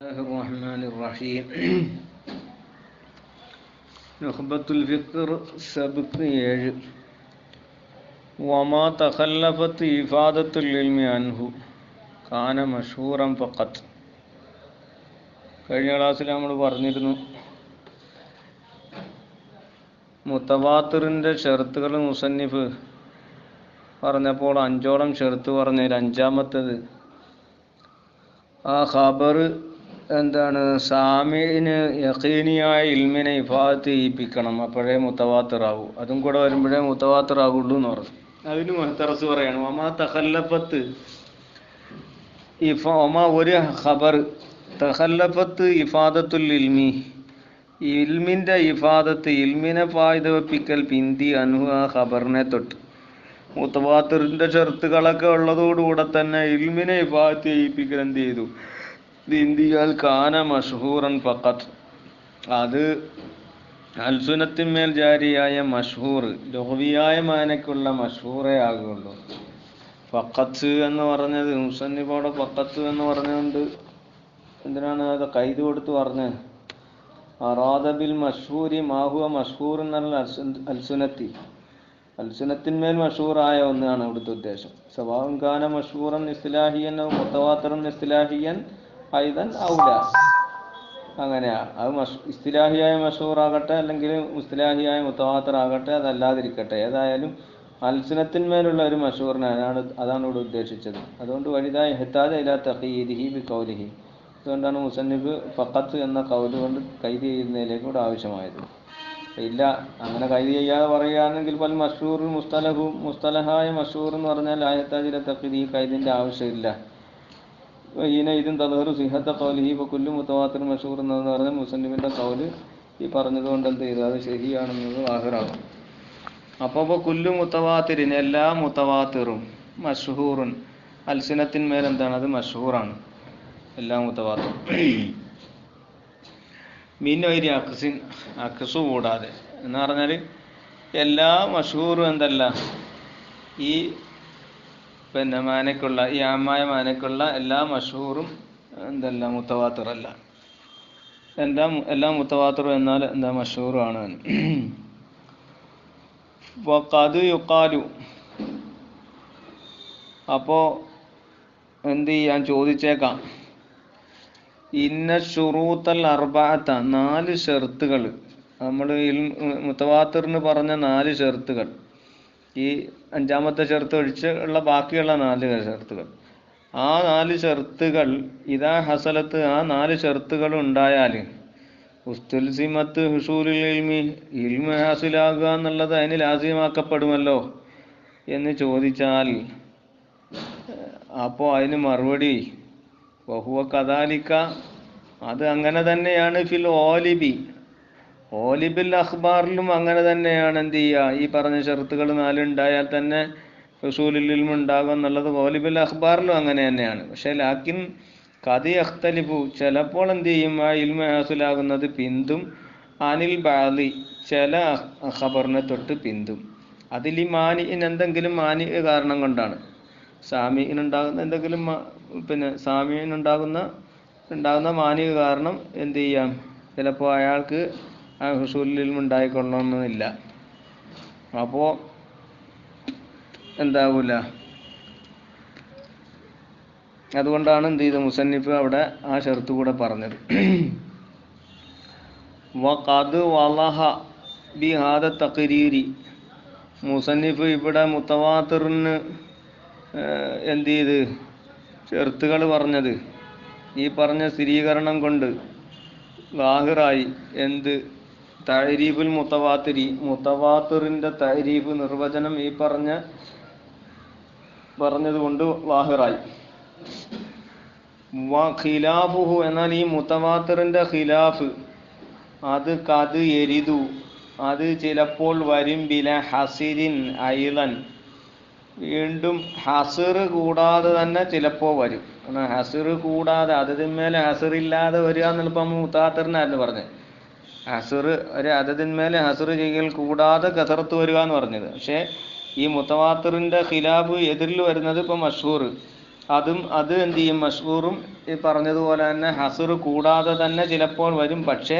الله الرحمن الرحيم نخبة الفكر سبق 7 وما تخلفت إفادة العلم عنه كان مشهورا فقط. കഴിഞ്ഞ ക്ലാസ്സിൽ നമ്മൾ പറഞ്ഞിരുന്നു, മുത്തവാത്തിറിൻ്റെ ഷർത്തുകൾ മുസന്നിഫ് പറഞ്ഞപ്പോൾ 5ഓളം ഷർത്ത് പറഞ്ഞതിൽ 5-മത്തേത് ആ ഖബർ എന്താണ്, സാമിന് യഖീനിയായ ഇൽമിനെ ഇഫാദത്ത് ചെയ്യിപ്പിക്കണം, അപ്പോഴേ മുത്തവാത്തിറാവൂ. അതും കൂടെ വരുമ്പോഴേ മുത്തവാത്തിറാവുള്ളൂ എന്ന് പറഞ്ഞു. അതിന് മുഹ്തറസ് പറയാണ്, ഒമാ തഖല്ലഫത്ത് ഒരു ഖബർ തഖല്ലഫത്ത് ഇഫാദത്തുൽ ഇൽമി, ഇൽമിൻ്റെ ഇഫാദത്ത്, ഇൽമിനെ ഫായിദ വെപ്പിക്കൽ പിന്തി അൻഹു ആ ഖബറിനെ തൊട്ട്. മുത്തവാത്തിറിൻ്റെ ഷർത്തുകളൊക്കെ ഉള്ളതോടുകൂടെ തന്നെ ഇൽമിനെ ഇഫാദത്ത് ചെയ്യിപ്പിക്കൽ എന്ത് ചെയ്തു, ഇന്ത്യയിൽ കാന മഷ്ഹൂറൻ ഫഖത്ത്. അത് അൽസുനത്തിന്മേൽ ജാരിയായ മഷ്ഹൂർ, ലഹവിയായ മാനക്കുള്ള മഷ്ഹൂറേ ആകുള്ളൂ. ഫഖത്ത് എന്ന് പറഞ്ഞത് മുസന്നിഫോടെ ഫഖത്ത് എന്ന് പറഞ്ഞുകൊണ്ട് എന്തിനാണ് അത് കൈത് കൊടുത്ത് പറഞ്ഞത്? അറാദബിൽ മഷ്ഹൂരി മാഹുവ മഷ്ഹൂർ എന്നുള്ള അൽസുനത്തി, അൽസുനത്തിന്മേൽ മഷ്ഹൂറായ ഒന്നാണ് ഇവിടുത്തെ ഉദ്ദേശം. സവാഉൻ കാന മഷ്ഹൂറൻ ഇസ്ലാഹിയൻ മുത്തവാത്തിറൻ ഇസ്ലാഹിയൻ ഐദൻ ഔല, അങ്ങനെയാ. അത് ഇസ്തിലാഹിയായ മഷൂറാകട്ടെ അല്ലെങ്കിൽ മുസ്തിലാഹിയായ മുത്തവാത്തിറാകട്ടെ, അതല്ലാതിരിക്കട്ടെ, ഏതായാലും അൽസുനത്തിന്മേലുള്ള ഒരു മഷൂറിനെ അതാണ് ഇവിടെ ഉദ്ദേശിച്ചത്. അതുകൊണ്ട് വലുതായ ഹെത്താജ ഇലാ തഖീദിഹി ബി ഖൗലിഹി, അതുകൊണ്ടാണ് മുസന്നിഫ് ഫഖത്ത് എന്ന കൗല് കൊണ്ട് കൈത് ചെയ്യുന്നതിലേക്ക് ഇവിടെ ആവശ്യമായത്. ഇല്ല, അങ്ങനെ കൈത് ചെയ്യാതെ പറയുകയാണെങ്കിൽ പല മഷൂർ മുസ്തലഹും, മുസ്തലഹായ മഷൂർ എന്ന് പറഞ്ഞാൽ ഹെത്താജ് ഇലാ തഖീദി, ഈ കൈതിൻ്റെ ആവശ്യമില്ല. ഇതിൻ തലഹറു സിഹത്ത കൗലിഹി ഇപ്പോൾ കുല്ലു മുത്തവാത്തിർ മഷൂർ എന്ന് പറഞ്ഞാൽ മുസന്നിഫിൻ്റെ കൗല് ഈ പറഞ്ഞതുകൊണ്ട് എന്ത് ചെയ്തു, അത് ശരിയാണെന്നത് വാഹിറാകും. അപ്പോൾ കുല്ലു മുത്തവാത്തിരിൻ, എല്ലാ മുത്തവാത്തിറും മഷ്ഹൂറുൻ, അൽസിനത്തിന്മേൽ എന്താണ്, അത് മഷ്ഹൂറാണ് എല്ലാ മുത്തവാത്തിറും. മീനൊരു അക്സിൻ, അക്സു കൂടാതെ എന്ന് പറഞ്ഞാൽ എല്ലാ മഷ്ഹൂറും എന്തല്ല, ഈ മാനക്കുള്ള, ഈ ആമായ മാനക്കുള്ള എല്ലാ മഷൂറും എന്തല്ല മുത്തവാത്തിറല്ല. എല്ലാ മുത്തവാത്തിറും എന്നാൽ എന്താ മഷൂറാണ്. വഖദ് യുഖാലു, അപ്പോൾ എന്ത് ചെയ്യാൻ ചോദിച്ചേക്കാം, ഇന്ന ശുറൂത്തൽ അർബഅത്ത, 4 ഷർത്തുകൾ, നമ്മൾ മുത്തവാത്തിറിന് പറഞ്ഞ 4 ഷർത്തുകൾ, ഈ 5-മത്തെ ഷർത്ത് ഒഴിച്ച് ഉള്ള ബാക്കിയുള്ള 4 ഷർത്തുകൾ, ആ 4 ഷർത്തുകൾ ഇതാ ഹസലത്ത്, ആ 4 ഷർത്തുകൾ ഉണ്ടായാൽ ഉസ്തുൽസിമത്ത് ഹുസൂലുൽ ഇൽമി, ഇൽമ ഹാസിലാകുക എന്നുള്ളത് അതിന് ലാസിമാക്കപ്പെടുമല്ലോ എന്ന് ചോദിച്ചാൽ, അപ്പോൾ അതിന് മറുപടി വഹുവ കദാലിക, അത് അങ്ങനെ തന്നെയാണ്. ഫിൽ ഓലിബി, ഓലിബിൽ അഖ്ബാറിലും അങ്ങനെ തന്നെയാണ്. എന്ത് ചെയ്യുക, ഈ പറഞ്ഞ ഷർത്തുകൾ 4 ഉണ്ടായാൽ തന്നെ ഹുസൂലുൽ ഇൽമ് ഉണ്ടാകും എന്നുള്ളത് ഓലിബിൽ അഖ്ബാറിലും അങ്ങനെ തന്നെയാണ്. പക്ഷേ ലാക്കിൻ കദി അഖ്തലിഫു, ചിലപ്പോൾ എന്ത് ചെയ്യും, ആ ഇൽമ ഹാസിലാകുന്നത് പിന്തും, അനിൽ ബാലി, ചില ഖബറിനെ തൊട്ട് പിന്തും. അതിൽ ഈ മാനിന് എന്തെങ്കിലും മാനി കാരണം കൊണ്ടാണ്, സാമിനുണ്ടാകുന്ന എന്തെങ്കിലും സാമിനുണ്ടാകുന്ന മാനി കാരണം എന്ത് ചെയ്യാം, ചിലപ്പോൾ അയാൾക്ക് ആ ഹുസൂലുൽ ഇൽമ് ഉണ്ടായിക്കൊള്ളണമെന്നില്ല. അപ്പോൾ എന്താവൂല. അതുകൊണ്ടാണ് എന്ത് ചെയ്ത് മുസന്നിഫ് അവിടെ ആ ഷർത്ത് കൂടെ പറഞ്ഞത്. വഖദ് വളഹ ബി ഹാദ തഖരീരി, മുസന്നിഫ് ഇവിടെ മുത്തവാത്തിറിന് എന്ത് ചെയ്ത് ഷർത്തുകൾ പറഞ്ഞത് ഈ പറഞ്ഞ സ്ഥിരീകരണം കൊണ്ട് ലാഹിറായി. എന്ത്, തഅരീഫുൽ മുത്തവാത്തിരി, മുത്തവാത്തിറിൻ്റെ തഅരീഫ്, നിർവചനം ഈ പറഞ്ഞത് കൊണ്ട് ലാഹിറായി. ഖിലാഫുഹു, എന്നാൽ ഈ മുത്തവാത്തിറിൻ്റെ ഖിലാഫ്, അത് കത് എരിതു, അത് ചിലപ്പോൾ വരും, ബില ഹസിരിൻ ഐളൻ, വീണ്ടും ഹസിർ കൂടാതെ തന്നെ ചിലപ്പോൾ വരും. ഹസിർ കൂടാതെ, അതതിന്മേലെ ഹസിറില്ലാതെ വരിക എന്നുള്ളപ്പം മുത്തവാത്തിറിനായിരുന്നു പറഞ്ഞത്. ഹസിർ, ഒരു അതതിന്മേലെ ഹസിർ ചെയ്യൽ കൂടാതെ കസറത്ത് വരിക എന്ന് പറഞ്ഞത്. പക്ഷേ ഈ മുത്തവാത്തിറിൻ്റെ ഖിലാഫ് എതിരിൽ വരുന്നത് ഇപ്പം മഷ്ഹൂർ, അത് എന്ത് ചെയ്യും, മഷ്ഹൂറും ഈ പറഞ്ഞതുപോലെ തന്നെ ഹസർ കൂടാതെ തന്നെ ചിലപ്പോൾ വരും. പക്ഷേ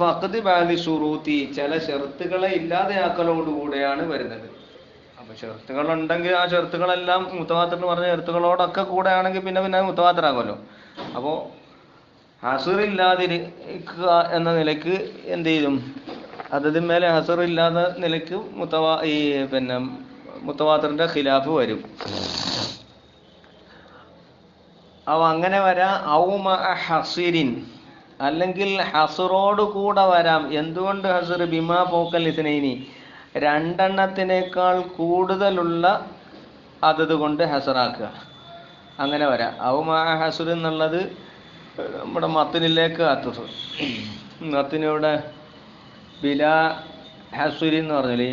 ഫഖദ് ബഅദി ശുറൂത്തി, ചില ഷർത്തുകളെ ഇല്ലാതെയാക്കലോടുകൂടെയാണ് വരുന്നത്. അപ്പൊ ഷർത്തുകൾ ഉണ്ടെങ്കിൽ ആ ഷർത്തുകളെല്ലാം മുത്തവാത്തിർ എന്ന് പറഞ്ഞ ഷർത്തുകളോടൊക്കെ കൂടെ ആണെങ്കിൽ പിന്നെ മുത്തവാത്തിറാകുമല്ലോ. അപ്പോൾ ഹസർ ഇല്ലാതിരിക്കുക എന്ന നിലയ്ക്ക് എന്ത് ചെയ്യും, അതതിന്മേലെ ഹസർ ഇല്ലാത്ത നിലയ്ക്ക് മുത്തവാത്തിറിന്റെ ഖിലാഫ് വരും. അങ്ങനെ വരാം. ഔ മഅ ഹസിരിൻ, അല്ലെങ്കിൽ ഹസറോട് കൂടെ വരാം. എന്തുകൊണ്ട് ഹസർ? ബിമാ ഫൗക്കൽ ഇസ്നൈനി, രണ്ടെണ്ണത്തിനേക്കാൾ കൂടുതലുള്ള അതത് കൊണ്ട് ഹസറാക്കുക. അങ്ങനെ വരാം. ഔ മഅ ഹസർ എന്നുള്ളത് നമ്മുടെ മത്തിനിലേക്ക് അത്തുഫ്. മത്തിനിവിടെ ബിലാ ഹസുരി എന്ന് പറഞ്ഞാൽ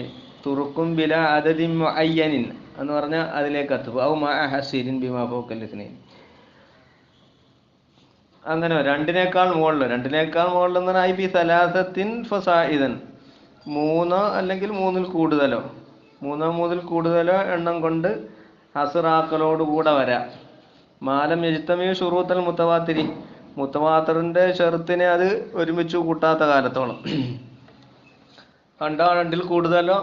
തുറുക്കും ബിലാ അദദിൻ മുഅയ്യനിൻ എന്ന് പറഞ്ഞാൽ അതിലേക്ക് അത്തുഫ്. ഔ മഅ ഹസിരിൻ ബിമാ ഫൗക്കൽ ഇസ്നൈനി. അങ്ങനെ രണ്ടിനേക്കാൾ മുകളിൽ എന്ന് പറഞ്ഞാൽ ബി സലാസത്തിൻ ഫസായിദൻ, മൂന്നോ അല്ലെങ്കിൽ മൂന്നിൽ കൂടുതലോ എണ്ണം കൊണ്ട് ഹസറാക്കലോടുകൂടെ വരാം. മാലം യജ്തമി ഷുറൂത്തൽ മുത്തവാത്തിരി, മുത്തവാത്തിറിന്റെ ഷർത്തിനെ അത് ഒരുമിച്ച് കൂട്ടാത്ത കാലത്തോളം. രണ്ടിൽ കൂടുതലോ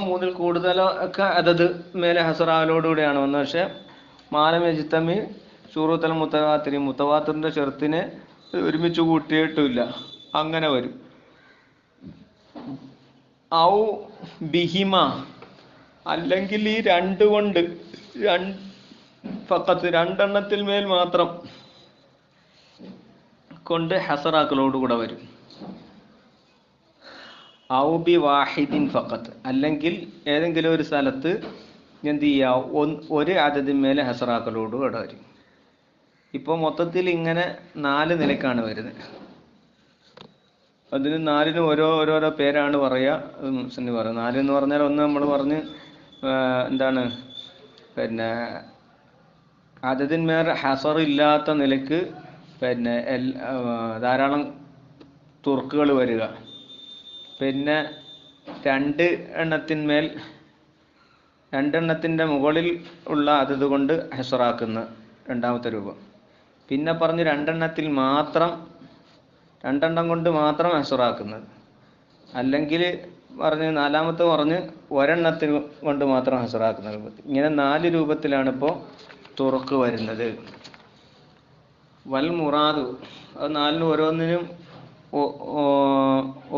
മൂന്നിൽ കൂടുതലോ ഒക്കെ അതത് മേലെ ഹസറാകലോടുകൂടിയാണ് വന്നത്. പക്ഷെ മാലം യജ്തമി ഷുറൂത്തൽ മുത്തവാത്തിരി, മുത്തവാത്തിറിന്റെ ഷർത്തിനെ ഒരുമിച്ച് കൂട്ടിയിട്ടില്ല. അങ്ങനെ വരും. ഔ ബിഹിമ, അല്ലെങ്കിൽ ഈ രണ്ടെണ്ണത്തിൽ മേൽ മാത്രം കൊണ്ട് ഹസറാക്കലോടുകൂടെ വരും. ഔ ബി വാഹിദിൻ ഫഖത്ത്, അല്ലെങ്കിൽ ഏതെങ്കിലും ഒരു സ്ഥലത്ത് എന്ത് ചെയ്യുക, ഒരു അതതിന്മേലെ ഹസറാക്കലോടുകൂടെ വരും. ഇപ്പോൾ മൊത്തത്തിൽ ഇങ്ങനെ 4 നിലക്കാണ് വരുന്നത്. അതിന് 4നും ഓരോരോ പേരാണ് പറയുക. മുസ്ലിം പറയുക 4 എന്ന് പറഞ്ഞാൽ ഒന്ന് നമ്മൾ പറഞ്ഞ് എന്താണ്, പിന്നെ അതതിന്മേൽ ഹസർ ഇല്ലാത്ത നിലക്ക് ധാരാളം തുർക്കുകൾ വരിക. പിന്നെ രണ്ടെണ്ണത്തിൻ്റെ മുകളിൽ ഉള്ള അതത് കൊണ്ട് ഹസറാക്കുന്ന രണ്ടാമത്തെ രൂപം. പിന്നെ പറഞ്ഞ് രണ്ടെണ്ണം കൊണ്ട് മാത്രം ഹസറാക്കുന്നത്. അല്ലെങ്കിൽ നാലാമത്തെ പറഞ്ഞ് ഒരെണ്ണത്തിന് കൊണ്ട് മാത്രം ഹസറാക്കുന്ന രൂപത്തിൽ. ഇങ്ങനെ 4 രൂപത്തിലാണ് ഇപ്പോൾ തുറക്ക് വരുന്നത്. വൽ മുറാദു, അത് 4നും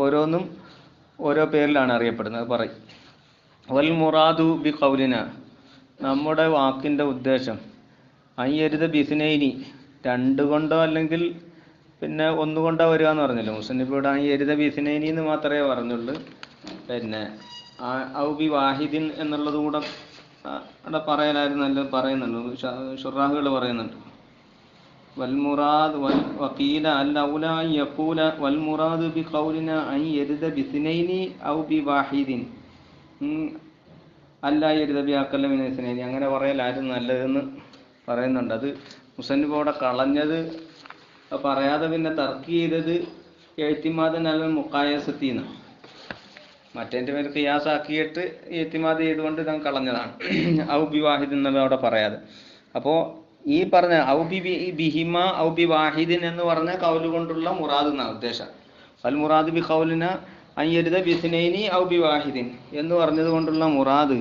ഓരോന്നും ഓരോ പേരിലാണ് അറിയപ്പെടുന്നത്. പറയും വൽ മുറാദു ബി ഖൗലിന, നമ്മുടെ വാക്കിൻ്റെ ഉദ്ദേശം അയ്യരുത് ബിസ്നൈനി, 2 കൊണ്ടോ അല്ലെങ്കിൽ പിന്നെ 1 കൊണ്ടോ വരിക എന്ന് പറഞ്ഞല്ലോ. മുസന്നിഫ് ഇവിടെ അയ്യരുത് ബിസ്നൈനി എന്ന് മാത്രമേ പറഞ്ഞുള്ളൂ. പിന്നെ ഔ ബി വാഹിദിൻ എന്നുള്ളത് കൂടെ അവിടെ പറയാനായിരുന്നു നല്ലത് പറയുന്നുണ്ട്, ഷുറാഹുകൾ പറയുന്നുണ്ട്. വൽ മുറാദ് വഖീല അൽ ഔലാ യഖൂല വൽ മുറാദു ബി ഖൗലിന അൻ യരിദ ബിസ്നൈനി ഔ ബി വാഹിദിൻ അല്ല യരിദ ബി അഖല്ല മിൻ ഇസ്നൈനി, അങ്ങനെ പറയലായിരുന്നു നല്ലതെന്ന് പറയുന്നുണ്ട്. അത് മുസന്നിഫ് അവിടെ കളഞ്ഞത്, പറയാതെ പിന്നെ തർക്ക് ചെയ്തത് എഴുത്തിമാദൻ അൽ മുഖായസത്തിന്ന്, മറ്റേൻ്റെ പേര് ഖിയാസാക്കിയിട്ട് എത്തിമാദ് ചെയ്തുകൊണ്ട് ഇതം കളഞ്ഞതാണ്. ഔ ബി വാഹിദ് എന്നുള്ളത് അവിടെ പറയാതെ. അപ്പോൾ ഈ പറഞ്ഞ ഔ ബി ബിഹിമ ഔ ബി വാഹിദിൻ എന്ന് പറഞ്ഞ കൗല് കൊണ്ടുള്ള മുറാദ് എന്നാണ് ഉദ്ദേശം. അൽ മുറാദ് ബി ഖൗലിന അൻ യരിദ ബിസ്നൈനി ഔ ബി വാഹിദിൻ എന്ന് പറഞ്ഞത് കൊണ്ടുള്ള മുറാദ്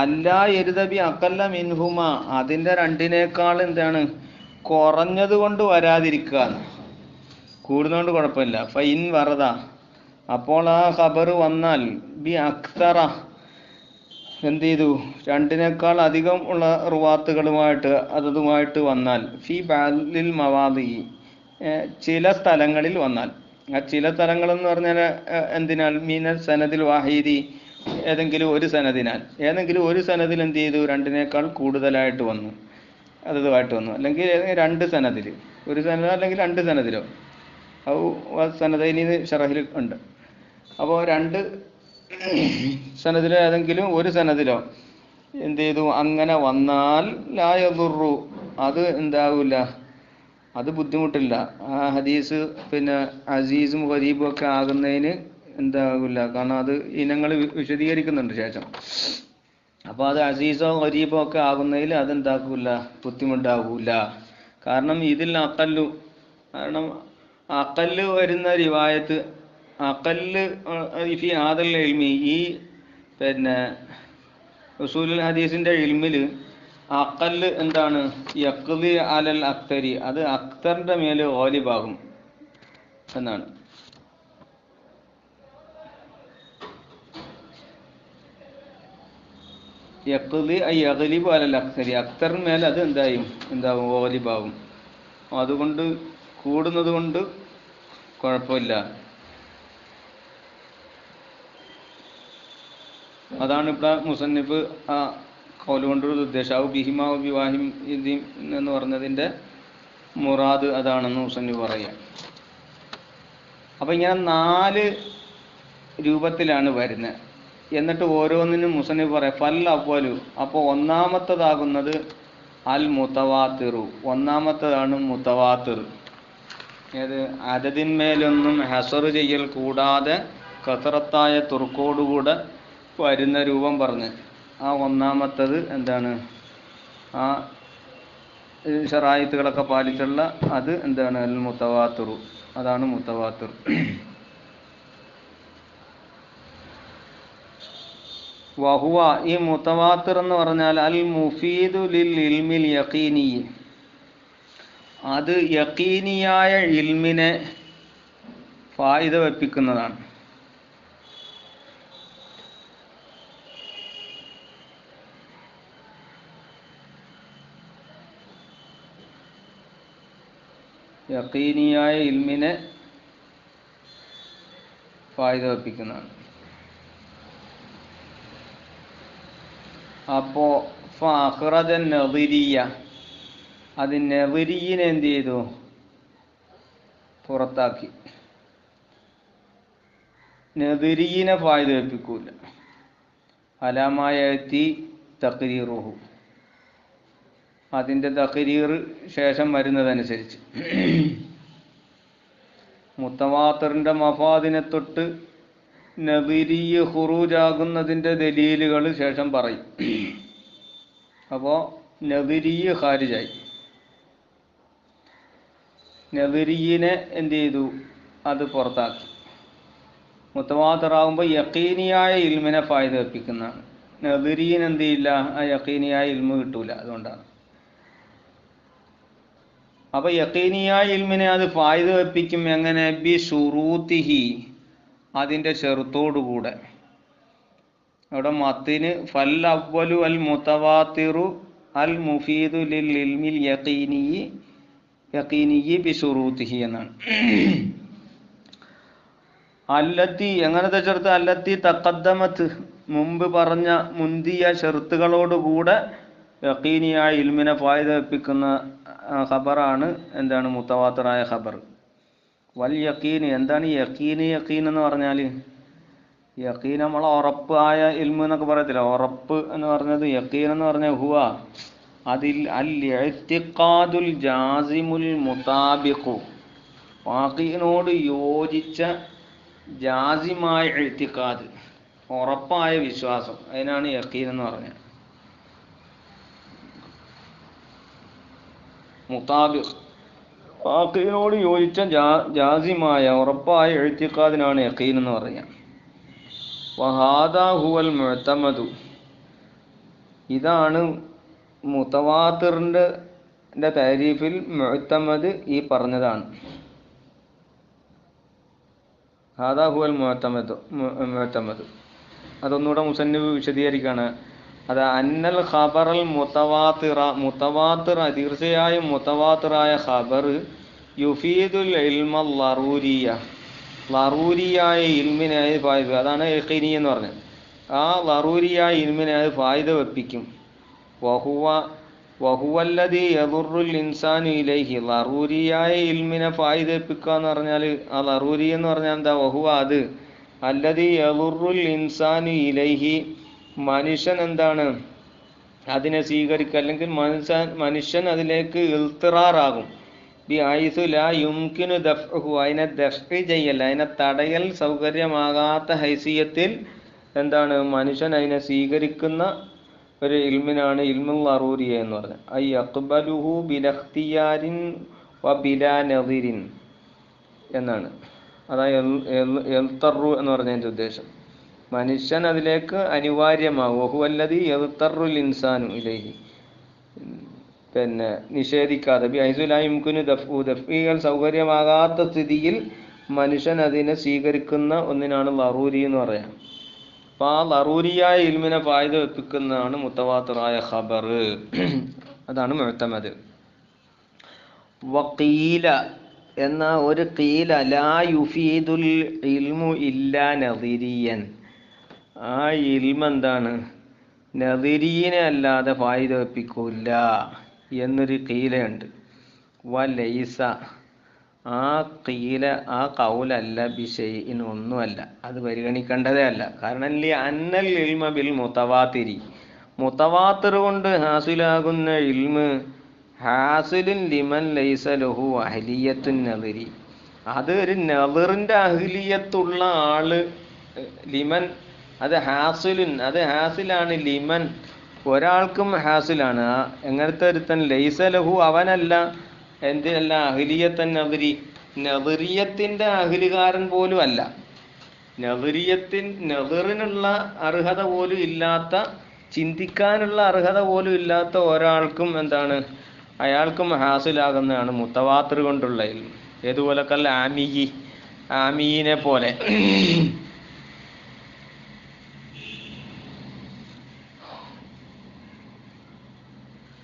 അല്ലാ യരിദ ബി അഖല്ല മിൻഹുമ, അതിൻ്റെ 2നേക്കാൾ എന്താണ് കുറഞ്ഞത് കൊണ്ട് വരാതിരിക്കുക. കൂടുന്നതുകൊണ്ട് കുഴപ്പമില്ല. ഫൈൻ വറദ, അപ്പോൾ ആ ഖബർ വന്നാൽ ബി അക്തറ, എന്ത് ചെയ്തു 2നേക്കാൾ അധികം ഉള്ള റുവാത്തുകളുമായിട്ട് അതുമായിട്ട് വന്നാൽ ഫി ബാലിൽ മവാദി, ചില സ്ഥലങ്ങളിൽ വന്നാൽ. ആ ചില സ്ഥലങ്ങളെന്ന് പറഞ്ഞാൽ എന്തിനാൽ മീനൽ സനദിൽ വാഹിദി, ഏതെങ്കിലും ഒരു സനദിൽ എന്ത് ചെയ്തു 2നേക്കാൾ കൂടുതലായിട്ട് വന്നു, അതുമായിട്ട് വന്നു. അല്ലെങ്കിൽ 2 സനദിൽ, ഒരു സനദോ അല്ലെങ്കിൽ 2 സനദിലോ, ഔ സനദൈനി ഷറഹിൽ ഉണ്ട്. അപ്പോൾ 2 സനദിലോ ഏതെങ്കിലും ഒരു സനദിലോ എന്ത് ചെയ്തു അങ്ങനെ വന്നാൽ ലാ യദുറു, അത് എന്താവില്ല, അത് ബുദ്ധിമുട്ടില്ല. ആ ഹദീസ് പിന്നെ അസീസും ഗരീബും ഒക്കെ ആകുന്നതിന് എന്താകില്ല. കാരണം അത് ഇനങ്ങൾ വിശദീകരിക്കുന്നുണ്ട് ശേഷം. അപ്പോൾ അത് അസീസോ ഗരീബോ ഒക്കെ ആകുന്നതിൽ അതെന്താക്കൂല, ബുദ്ധിമുട്ടാകൂല. കാരണം ഇതിൽ അക്കല്ലു, കാരണം അക്കല്ല് വരുന്ന റിവായത്ത്, അക്കല്ല് ഫി ഹാദൽ ഇൽമി, ഈ പിന്നെ ഉസൂലുൽ ഹദീസിന്റെ ഇൽമിൽ അക്കല്ല് എന്താണ്, യഖ്ദി അലൽ അക്തരി, അത് അക്തറിന്റെ മേലെ ഗാലിബാകും എന്നാണ്. യഖ്ദി ഐ യഗ്ലിബു അലൽ അക്തരി, അക്തറിന് മേലെ അത് എന്താവും ഗാലിബാകും. അതുകൊണ്ട് കൂടുന്നത് കൊണ്ട് കുഴപ്പമില്ല. അതാണ് ഇവിടെ മുസന്നിഫ് ആ കൗല് കൊണ്ടൊരു ഉദ്ദേശം. ബിഹിമ ബിവാഹിം എന്ന് പറഞ്ഞതിൻ്റെ മുറാദ് അതാണെന്ന് മുസന്നിഫ് പറയാം. അപ്പം ഇങ്ങനെ 4 രൂപത്തിലാണ് വരുന്നത്. എന്നിട്ട് ഓരോന്നിനും മുസന്നിഫ് പറയാം ഫൽ അവ്വലു. അപ്പോൾ ഒന്നാമത്തതാകുന്നത് അൽ മുതവാത്തിറു, ഒന്നാമത്തതാണ് മുതവാത്തിർ. ഏത് അദദിന്മേലൊന്നും ഹസർ ചെയ്യൽ കൂടാതെ കസറത്തായ തുർക്കോടുകൂടെ വരുന്ന രൂപം പറഞ്ഞ് ആ ഒന്നാമത്തത് എന്താണ്, ആ ശറായിത്തുകളൊക്കെ പാലിച്ചുള്ള അത് എന്താണ്, അൽ മുതവാത്തിറു, അതാണ് മുതവാത്തിർ. വഹുവ, ഈ മുതവാത്തിർ എന്ന് പറഞ്ഞാൽ അൽ മുഫീദു ലിൽ ഇൽമിൽ യഖീനി, അത് യഖീനിയായ ഇൽമിനെ ഫായിദ വെപ്പിക്കുന്നതാണ്. യഖീനിയായ ഇൽമിനെ ഫായിദ വെപ്പിക്കുന്നതാണ്. അപ്പോൾ ഫഅഖ്റജൻ നദിരിയ, അത് നദിരിയിനെ എന്ത് ചെയ്തു, പുറത്താക്കി. നദിരിയിനെ ഫായിദ വെപ്പിക്കൂല. അലാമായത്തി തഖ്രീറുഹു, അതിൻ്റെ തഖ്രീർ ശേഷം വരുന്നതനുസരിച്ച്. മുത്തവാത്തിറിൻ്റെ മഫാദിനെ തൊട്ട് നദിരിയ് ഖുറൂജാകുന്നതിൻ്റെ ദലീലുകൾ ശേഷം പറയും. അപ്പോൾ നദിരിയ് ഖാരിജായി. നദിരിയിനെ എന്ത് ചെയ്തു, അത് പുറത്താക്കി. മുത്തവാത്തിറാകുമ്പോൾ യഖീനിയായ ഇൽമിനെ ഫായിദ വെപ്പിക്കുന്നതാണ്. നദിരീൻ എന്ത് ചെയ്യില്ല, ആ യഖീനിയായ ഇൽമ് കിട്ടൂല. അതുകൊണ്ടാണ്. അപ്പോൾ യഖീനിയായ ഇൽമിനെ അത് ഫായിദ വെപ്പിക്കും. എങ്ങനെ, ബി ശുറൂത്തിഹി, അതിൻ്റെ ഷെറുത്തോടുകൂടെ. അവിടെ മത്തിന് ഫൽ അവ്വലു അൽ മുതവാത്തിറു അൽ മുഫീദു ലിൽ ഇൽമിൽ യഖീനിയി ബി ശുറൂത്തിഹി എന്നാണ്. അല്ലത്തി, എങ്ങനത്തെ ഷെർത്ത്, അല്ലത്തി തഖദ്ദമത്ത്, മുമ്പ് പറഞ്ഞ മുന്തിയ ഷെർത്തുകളോടുകൂടെ യഖീനിയായ ഇൽമിനെ ഫായിദ വെപ്പിക്കുന്ന ഖബറാണ് എന്താണ്, മുതവാത്തിറായ ഖബർ. വൽ യഖീൻ, എന്താണ് യഖീൻ? യഖീൻ എന്ന് പറഞ്ഞാൽ, യഖീൻ നമ്മൾ ഉറപ്പായ ഇൽമ് എന്നൊക്കെ പറയത്തില്ല. ഉറപ്പ് എന്ന് പറഞ്ഞത് യഖീൻ എന്ന് പറഞ്ഞാൽ ഹുവ, അതിൽ അൽ ഇഅ്തിഖാദുൽ ജാസിമുൽ മുതാബിഖു, വാഖിഇനോട് യോജിച്ച ജാസിമായ ഇഅ്തിഖാദ്, ഉറപ്പായ വിശ്വാസം, അതിനാണ് യഖീൻ എന്ന് പറഞ്ഞത്. മുതാബിഖ്, വാഖിഇനോട് യോജിച്ച ജാസിമായ ഉറപ്പായ ഇഅ്തിഖാദിനാണ് യഖീൻ എന്ന് പറയുക. വഹാദാ ഹുവൽ മുഅ്തമദു, ഇതാണ് മുതവാത്തിറിൻ്റെ താരീഫിൽ മുഅ്തമദ് ഈ പറഞ്ഞതാണ്. ഹാദാ ഹുവൽ മുഅ്തമദ്, അതൊന്നുകൂടെ മുസന്നിഫ് വിശദീകരിക്കുകയാണ്. അത് അന്നൽ ഖബറൽ മുതവാത്തിറ, തീർച്ചയായും മുതവാത്തിറായ ഖബർ യുഫീദുൽ ഇൽമൽ ലറൂരിയ, ലറൂരിയായ ഇൽമിനെ അത് ഫായിദ, അതാണ് യഖീനി എന്ന് പറഞ്ഞത്. ആ ലറൂരിയായ ഇൽമിനെ അത് ഫായിദ വെപ്പിക്കും. വഹുവല്ലദീ യദുറുൽ ഇൻസാനു ഇലൈഹി, ലറൂരിയായ ഇൽമിനെ ഫായിദ വെപ്പിക്കുക എന്ന് പറഞ്ഞാൽ, ആ ലറൂരി എന്ന് പറഞ്ഞാൽ എന്താ, വഹുവ അത്, അല്ലദീ യദുറുൽ ഇൻസാനു ഇലൈഹി, മനുഷ്യൻ എന്താണ് അതിനെ സ്വീകരിക്കുക, അല്ലെങ്കിൽ മനുഷ്യൻ അതിലേക്ക് ഇൽത്തിറാറാകും. ബി ഐസു ലാ യുംകിനു ദഫ്ഉഹു, അതിനെ ദഫ്ഇ ചെയ്യൽ, അതിനെ തടയൽ സൗകര്യമാകാത്ത ഹൈസിയത്തിൽ എന്താണ് മനുഷ്യൻ അതിനെ സ്വീകരിക്കുന്ന ഒരു ഇൽമിനാണ് ഇൽമുൽ ലറൂരിയ എന്ന് പറഞ്ഞത്. ഐ യഖ്ബലുഹു ബിലഖ്തിയാരിൻ വ ബിലാ നദിരിൻ എന്നാണ്. അതായത് യൽതറു എന്ന് പറഞ്ഞതിൻ്റെ ഉദ്ദേശം മനുഷ്യൻ അതിലേക്ക് അനിവാര്യമാകും. ഹുവല്ലദി യൽതറുൽ ഇൻസാനു ഇലൈഹി, പിന്നെ നിഷേധിക്കാതെ ബിഐസുലായിംകുനു ദഫ്ഇകൾ സൗകര്യമാകാത്ത സ്ഥിതിയിൽ മനുഷ്യൻ അതിനെ സ്വീകരിക്കുന്ന ഒന്നിനാണ് ലറൂരി എന്ന് പറയാം. അപ്പോൾ ആ ലറൂരിയായ ഇൽമിനെ ഫായിദ വെപ്പിക്കുന്നതാണ് മുത്തവാത്തിറായ ഖബർ. അതാണ് മുഅ്തമദ്. വഖീല എന്ന ഒരു ഖീല ലാ യുഫീദുൽ ഇൽമു ഇല്ലാ നദിരിയൻ, ആ ഇൽമ എന്താണ് നദിരീനെ അല്ലാതെ ഫായിദ വെപ്പിക്കൂല എന്നൊരു ഖീലയുണ്ട്. വലൈസ, ആ ഖീല ആ ഖൗലല്ല ബിശൈഇൻ, ഒന്നുമല്ല, അത് പരിഗണിക്കേണ്ടതേ അല്ല. കാരണം അന്നൽ ഇൽമ ബിൽ മുതവാത്തിരി, മുതവാത്തിർ കൊണ്ട് ഹാസിലാകുന്ന ഇൽമ് ഹാസിലുൻ ലിമൻ ലൈസ ലഹു അഹ്ലിയത്തുൻ നദിരി, അത് ഒരു നദിറിൻ്റെ അഹ്ലിയത്തുള്ള ആള് ലിമൻ, അത് ഹാസിലുൻ, അത് ഹാസിലാണ് ലിമൻ, ഒരാൾക്കും ഹാസിലാണ്. എങ്ങനത്തെ ഒരുത്തൻ ലൈസ ലഹു, അവനല്ല എന്തിനല്ല അഹ്ലിയത്തൻ നദിരി, നദിറിയത്തിൻ്റെ അഹ്ലുകാരൻ പോലും അല്ല, നദിറിനുള്ള അർഹത പോലും ഇല്ലാത്ത, ചിന്തിക്കാനുള്ള അർഹത പോലും ഇല്ലാത്ത ഒരാൾക്കും എന്താണ് അയാൾക്കും ഹാസിലാകുന്നതാണ് മുത്തവാത്തിർ കൊണ്ടുള്ള ഇൽമ്. ഏതുപോലെ കൽ ആമിയി, ആമിയിനെ പോലെ.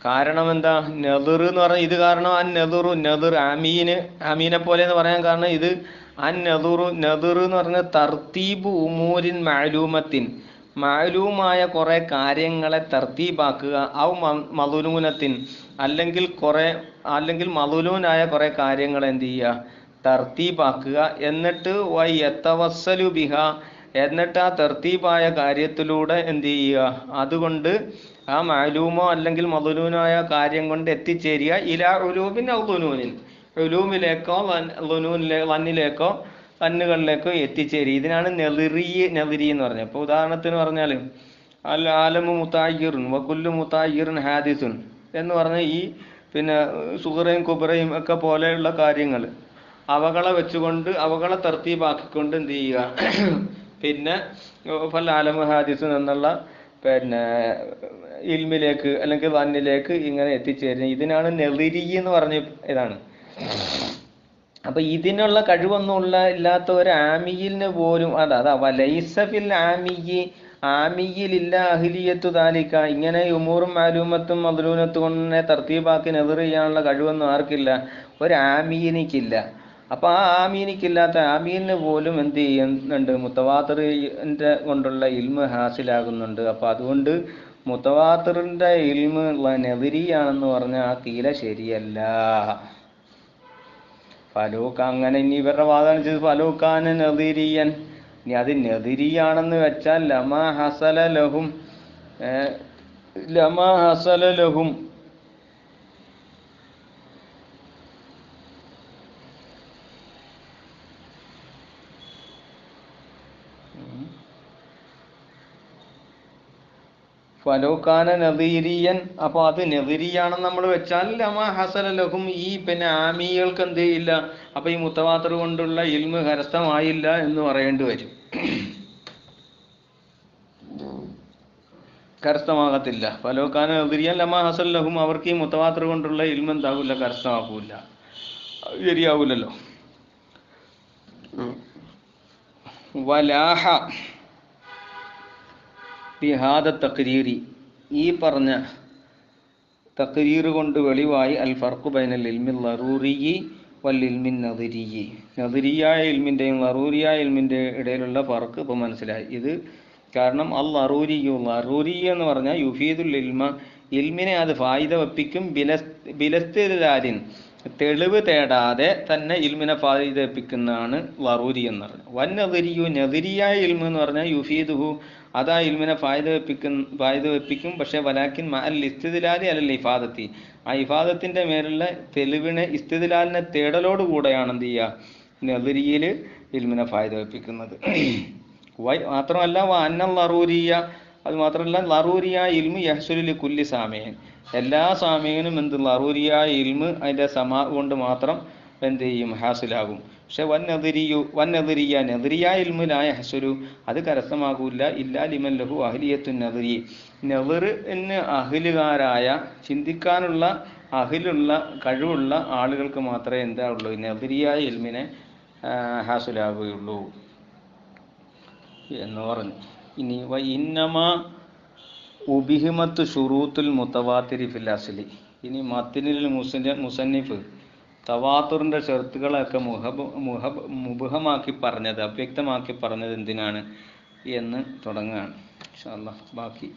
കാരണം എന്താ നദിർ എന്ന് പറഞ്ഞാൽ ഇത് കാരണം നെതുറു നദിർ ആമീനെ പോലെ എന്ന് പറയാൻ കാരണം ഇത് നദിർ എന്ന് പറഞ്ഞാൽ തർത്തീബ് ഉമൂരിൻ മഅലൂമത്തിൻ, മഅലൂമായ കുറെ കാര്യങ്ങളെ തർത്തീബാക്കുക. ഔ മദലൂനത്തിൻ, അല്ലെങ്കിൽ മദലൂനായ കുറെ കാര്യങ്ങൾ എന്ത് ചെയ്യുക തർത്തീബാക്കുക. എന്നിട്ട് യതവസ്സലു ബിഹ, എന്നിട്ട് ആ തർത്തീബായ കാര്യത്തിലൂടെ എന്ത് ചെയ്യുക, അതുകൊണ്ട് ആ മഅലൂമോ അല്ലെങ്കിൽ മദലൂനായ കാര്യം കൊണ്ട് എത്തിച്ചേരുക ഇലാ ഉലൂമിൻ ഔ ദുനൂനിൻ, ഉലൂമിലേക്കോ വന്നിലേക്കോ കണ്ണുകളിലേക്കോ എത്തിച്ചേരുക. ഇതിനാണ് നദിരി എന്ന് പറഞ്ഞത്. ഇപ്പോൾ ഉദാഹരണത്തിന് പറഞ്ഞാൽ അൽ ആലമു മുതായ്യിറുൻ വകുല്ലു മുതായ്യിറുൻ ഹാദിസുൻ എന്ന് പറഞ്ഞ ഈ പിന്നെ സുഗറയും കുബറയും ഒക്കെ പോലെയുള്ള കാര്യങ്ങൾ അവകളെ വെച്ചുകൊണ്ട് അവകളെ തർത്തീബാക്കിക്കൊണ്ട് എന്ത് ചെയ്യുക, പിന്നെ ഫൽ ആലമു ഹാദിസുൻ എന്നുള്ള പിന്നെ ഇൽമിലേക്ക് അല്ലെങ്കിൽ വന്നിലേക്ക് ഇങ്ങനെ എത്തിച്ചേരുന്നത്. ഇതിനാണ് നദിരി എന്ന് പറഞ്ഞ ഇതാണ്. അപ്പൊ ഇതിനുള്ള കഴിവൊന്നും ഇല്ലാത്ത ഒരു ആമിയിലിന് പോലും അതാ വലൈസഫിൽ ആമിയിലില്ല അഹ്ലിയത്തു ദാലിക, ഇങ്ങനെ ഉമൂറും മാലൂമത്തും മദ്ലൂനത്തും കൊണ്ട് തർത്തീബാക്കി നദിർ ചെയ്യാനുള്ള കഴിവൊന്നും ആർക്കില്ല, ഒരു ആമീനിക്കില്ല. അപ്പൊ ആ ആമീനിക്കില്ലാത്ത ആമീനിന് പോലും എന്ത് ചെയ്യുന്നുണ്ട്, മുത്തവാത്തിറിന്റെ കൊണ്ടുള്ള ഇൽമ് ഹാസിലാകുന്നുണ്ട്. അപ്പൊ അതുകൊണ്ട് മുത്തവാത്തിറിന്റെ ഇൽമ് നദിരിയാണെന്ന് പറഞ്ഞ ആ കീല ശരിയല്ല. ഫലൂക്ക, അങ്ങനെ ഇനി ഇവരുടെ വാദം ചെയ്ത് ഫലൂക്കാന് നദിരിയൻ, ഇനി അത് നദിരിയാണെന്ന് വെച്ചാൽ ലമാ ഹസല ലഹും ഫലൂക്കാന നദീരിയൻ, അപ്പൊ അത് നദിരിയാണെന്ന് നമ്മൾ വെച്ചാൽ ലമാ ഹസല ലഹും, ഈ പിന്നെ ആമികൾക്ക് എന്ത് ചെയ്യില്ല, അപ്പൊ ഈ മുത്തവാത്തിർ കൊണ്ടുള്ള ഇൽമ് കരസ്ഥമായില്ല എന്ന് പറയേണ്ടി വരും. കരസ്ഥമാകത്തില്ല. ഫലൂക്കാന നദിരിയൻ ലമാ ഹസല ലഹും, അവർക്ക് ഈ മുത്തവാത്തിർ കൊണ്ടുള്ള ഇൽമ് എന്താകൂല, കരസ്ഥമാക്കൂല, ശരിയാവൂലല്ലോ. വലാഹ ബിഹാദ തഖ്രീരി, ഈ പറഞ്ഞ തഖ്രീർ കൊണ്ട് വെളിവായി അൽ ഫർഖു ബൈനൽ ഇൽമിൽ ലറൂരിയി വൽ ഇൽമിൻ നദിരിയി, നദിരിയായ ഇൽമിൻ്റെയും ലറൂരിയായ ഇൽമിൻ്റെ ഇടയിലുള്ള ഫർക്ക് ഇപ്പോൾ മനസ്സിലായി. ഇത് കാരണം അൽ ലറൂരി എന്ന് പറഞ്ഞാൽ യുഫീദുൽ ഇൽമ, ഇൽമിനെ അത് ഫായിദ വെപ്പിക്കും, ബിലസ്തിദലാലിൻ, തെളിവ് തേടാതെ തന്നെ ഇൽമിനെ ഫായിദ വെപ്പിക്കുന്നതാണ് ലറൂരി എന്ന് പറഞ്ഞത്. വൻ നദിരിയു, നദിരിയായ ഇൽമ എന്ന് പറഞ്ഞാൽ യുഫീദുഹു, അതാ ഇൽമിനെ ഫായിദ വെപ്പിക്കും. പക്ഷെ വലാക്കിൻ അൽ ഇസ്തിദ്ലാലി അലൽ ഇഫാദത്തി, ആ ഇഫാദത്തിന്റെ മേലുള്ള തെളിവിനെ ഇസ്തിദ്ലാലിനെ തേടലോടുകൂടെയാണ് എന്ത് ചെയ്യുക നദിരിയിൽ ഇൽമിനെ ഫായിദ വെപ്പിക്കുന്നത്. മാത്രമല്ല അന്നൽ ലറൂരിയ, അത് മാത്രമല്ല ലറൂരിയായ ഇൽമു യഹ്സുലു കുല്ലി സാമയൻ, എല്ലാ സാമയനും എന്ത് ലറൂരിയായ ഇൽമു അതിൻ്റെ സമാ കൊണ്ട് മാത്രം എന്ത് ചെയ്യും, ഹാസിലാകും. പക്ഷെ വന്നെതിരിയ നെതിരിയായ ഇൽമുലായ ഹസുരു, അത് കരസ്ഥമാകൂല ഇല്ലാ ലിമൻ ലഹു അഹ്ലിയത്തു നെതിരി, നെതിറിന് അഹിലുകാരായ ചിന്തിക്കാനുള്ള അഹിലുള്ള കഴിവുള്ള ആളുകൾക്ക് മാത്രമേ എന്താ ഉള്ളൂ, നെതിരിയായ ഇൽമിനെ ഹാസിലാകുകയുള്ളൂ എന്ന് പറഞ്ഞു. ഇനി ഇന്നമാ ഉബിഹിമത്ത് ഷുറൂത്തുൽ മുത്തവാത്തിരി ഫിൽ അസ്ലി, ഇനി മത്തിനിൽ മുസന്നിഫ് തവാത്തുറിൻ്റെ ഷർത്തുകളൊക്കെ മുബഹമാക്കി പറഞ്ഞത്, അവ്യക്തമാക്കി പറഞ്ഞത് എന്തിനാണ് എന്ന് തുടങ്ങുകയാണ്. ഇൻഷാ അല്ലാഹ് ബാക്കി